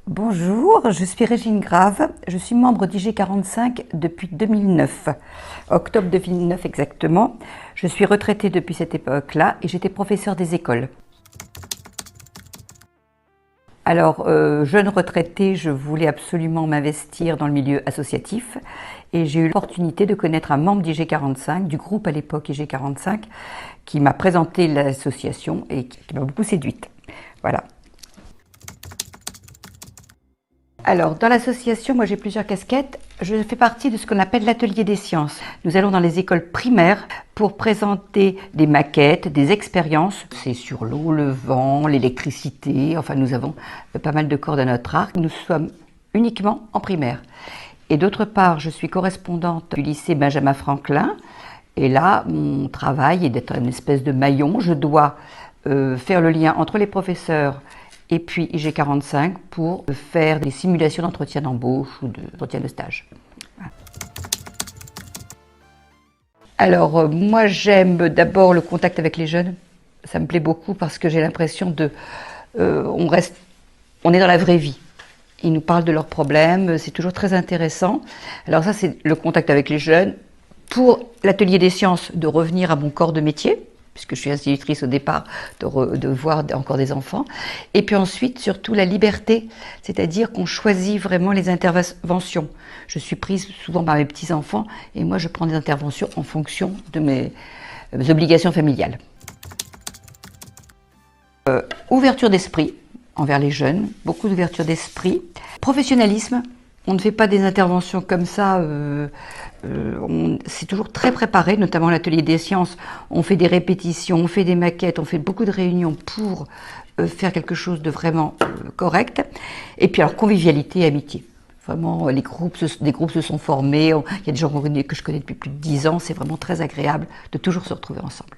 Bonjour, je suis Régine Grave, je suis membre d'IG45 depuis 2009, octobre 2009 exactement. Je suis retraitée depuis cette époque-là et j'étais professeure des écoles. Alors, jeune retraitée, je voulais absolument m'investir dans le milieu associatif et j'ai eu l'opportunité de connaître un membre d'IG45, du groupe à l'époque IG45, qui m'a présenté l'association et qui m'a beaucoup séduite. Voilà. Alors, dans l'association, moi j'ai plusieurs casquettes. Je fais partie de ce qu'on appelle l'atelier des sciences. Nous allons dans les écoles primaires pour présenter des maquettes, des expériences. C'est sur l'eau, le vent, l'électricité. Enfin, nous avons pas mal de cordes à notre arc. Nous sommes uniquement en primaire. Et d'autre part, je suis correspondante du lycée Benjamin Franklin. Et là, mon travail est d'être une espèce de maillon. Je dois faire le lien entre les professeurs et puis IG45 pour faire des simulations d'entretien d'embauche ou d'entretien de stage. Alors moi j'aime d'abord le contact avec les jeunes, ça me plaît beaucoup parce que j'ai l'impression on est dans la vraie vie. Ils nous parlent de leurs problèmes, c'est toujours très intéressant. Alors ça c'est le contact avec les jeunes. Pour l'atelier des sciences, de revenir à mon corps de métier, puisque je suis institutrice au départ, de voir encore des enfants. Et puis ensuite, surtout la liberté, c'est-à-dire qu'on choisit vraiment les interventions. Je suis prise souvent par mes petits-enfants et moi je prends des interventions en fonction de mes obligations familiales. Ouverture d'esprit envers les jeunes, beaucoup d'ouverture d'esprit. Professionnalisme. On ne fait pas des interventions comme ça, c'est toujours très préparé, notamment l'atelier des sciences. On fait des répétitions, on fait des maquettes, on fait beaucoup de réunions pour faire quelque chose de vraiment correct. Et puis alors convivialité et amitié. Vraiment, des groupes se sont formés, il y a des gens que je connais depuis plus de 10 ans, c'est vraiment très agréable de toujours se retrouver ensemble.